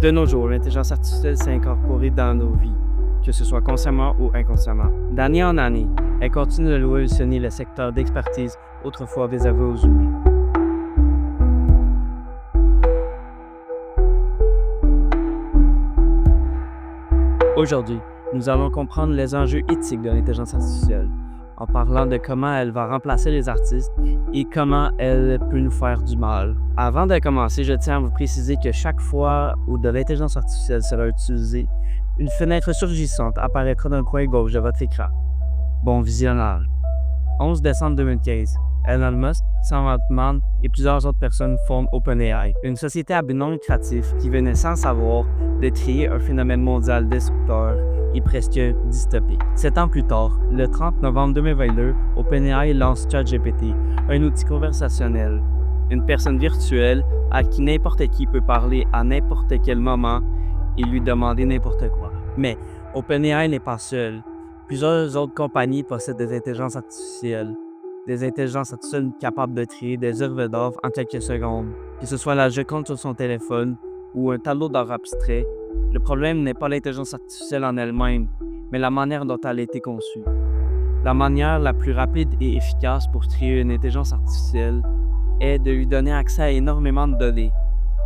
De nos jours, l'intelligence artificielle s'est incorporée dans nos vies, que ce soit consciemment ou inconsciemment. D'année en année, elle continue de révolutionner le secteur d'expertise autrefois réservé aux humains. Aujourd'hui, nous allons comprendre les enjeux éthiques de l'intelligence artificielle, en parlant de comment elle va remplacer les artistes et comment elle peut nous faire du mal. Avant de commencer, je tiens à vous préciser que chaque fois où de l'intelligence artificielle sera utilisée, une fenêtre surgissante apparaîtra dans le coin gauche de votre écran. Bon visionnage. 11 décembre 2015, Elon Musk, Sam Altman et plusieurs autres personnes fondent OpenAI, une société à but non lucratif qui venait sans savoir de créer un phénomène mondial destructeur et presque dystopique. 7 ans plus tard, le 30 novembre 2022, OpenAI lance ChatGPT, un outil conversationnel, une personne virtuelle à qui n'importe qui peut parler à n'importe quel moment et lui demander n'importe quoi. Mais OpenAI n'est pas seul. Plusieurs autres compagnies possèdent des intelligences artificielles capables de créer des œuvres d'art en quelques secondes, que ce soit la Joconde sur son téléphone ou un tableau d'art abstrait. Le problème n'est pas l'intelligence artificielle en elle-même, mais la manière dont elle a été conçue. La manière la plus rapide et efficace pour créer une intelligence artificielle est de lui donner accès à énormément de données.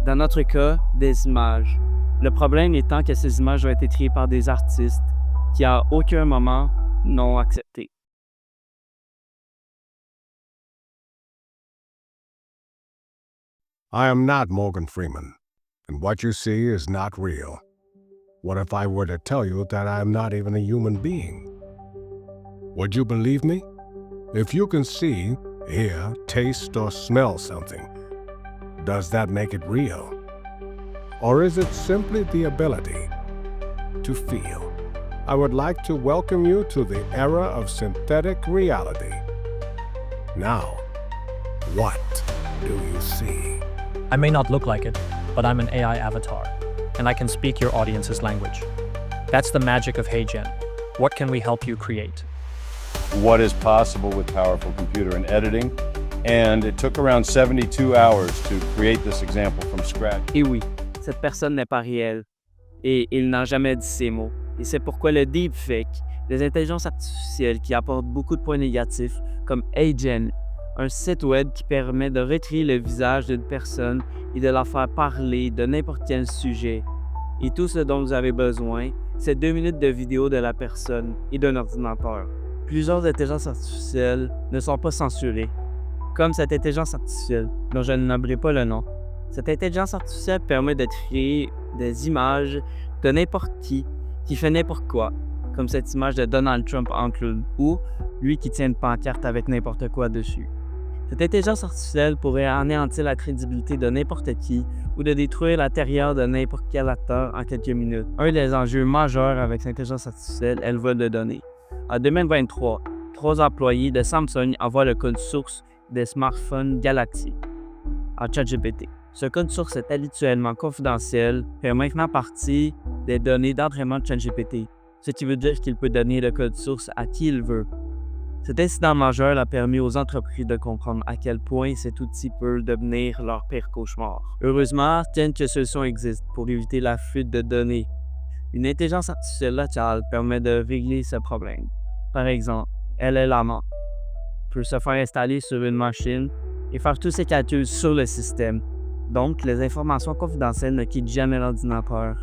Dans notre cas, des images. Le problème étant que ces images ont été créées par des artistes qui à aucun moment n'ont accepté. I am not Morgan Freeman, and what you see is not real. What if I were to tell you that I am not even a human being? Would you believe me? If you can see, hear, taste, or smell something, does that make it real? Or is it simply the ability to feel? I would like to welcome you to the era of synthetic reality. Now, what do you see? I may not look like it, but I'm an AI avatar, and I can speak your audience's language. That's the magic of HeyGen. What can we help you create? What is possible with powerful computer and editing, and it took around 72 hours to create this example from scratch. Et oui, cette personne n'est pas réelle, et il n'a jamais dit ces mots. Et c'est pourquoi le deepfake, les intelligences artificielles qui apportent beaucoup de points négatifs, comme HeyGen, un site web qui permet de recréer le visage d'une personne et de la faire parler de n'importe quel sujet. Et tout ce dont vous avez besoin, c'est 2 minutes de vidéo de la personne et d'un ordinateur. Plusieurs intelligences artificielles ne sont pas censurées, comme cette intelligence artificielle, dont je ne nommerai pas le nom. Cette intelligence artificielle permet de créer des images de n'importe qui fait n'importe quoi, comme cette image de Donald Trump en clown, ou lui qui tient une pancarte avec n'importe quoi dessus. Cette intelligence artificielle pourrait anéantir la crédibilité de n'importe qui ou de détruire l'intérieur de n'importe quel acteur en quelques minutes. Un des enjeux majeurs avec l'intelligence artificielle est le vol de données. En 2023, 3 employés de Samsung envoient le code source des smartphones Galaxy à ChatGPT. Ce code source est habituellement confidentiel et fait maintenant partie des données d'entraînement de ChatGPT, ce qui veut dire qu'il peut donner le code source à qui il veut. Cet incident majeur a permis aux entreprises de comprendre à quel point cet outil peut devenir leur pire cauchemar. Heureusement, quelques solutions existent pour éviter la fuite de données. Une intelligence artificielle locale permet de régler ce problème. Par exemple, LLM peut se faire installer sur une machine et faire tous ses calculs sur le système. Donc, les informations confidentielles ne quittent jamais l'ordinateur.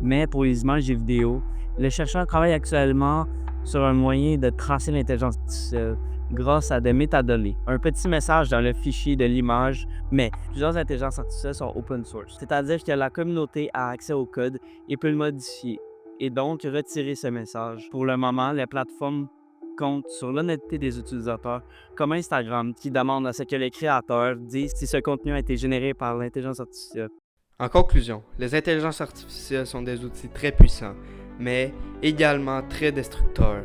Mais pour les images et vidéos, les chercheurs travaillent actuellement sur un moyen de tracer l'intelligence artificielle grâce à des métadonnées. Un petit message dans le fichier de l'image, mais plusieurs intelligences artificielles sont open source, c'est-à-dire que la communauté a accès au code et peut le modifier, et donc retirer ce message. Pour le moment, les plateformes comptent sur l'honnêteté des utilisateurs, comme Instagram, qui demande à ce que les créateurs disent si ce contenu a été généré par l'intelligence artificielle. En conclusion, les intelligences artificielles sont des outils très puissants, mais également très destructeurs.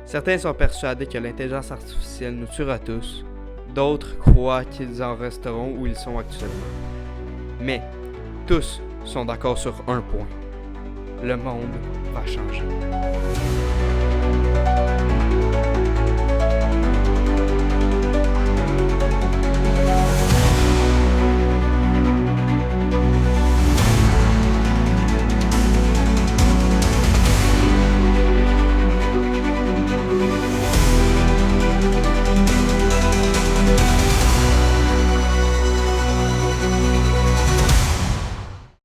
Certains sont persuadés que l'intelligence artificielle nous tuera tous, d'autres croient qu'ils en resteront où ils sont actuellement. Mais tous sont d'accord sur un point. Le monde va changer.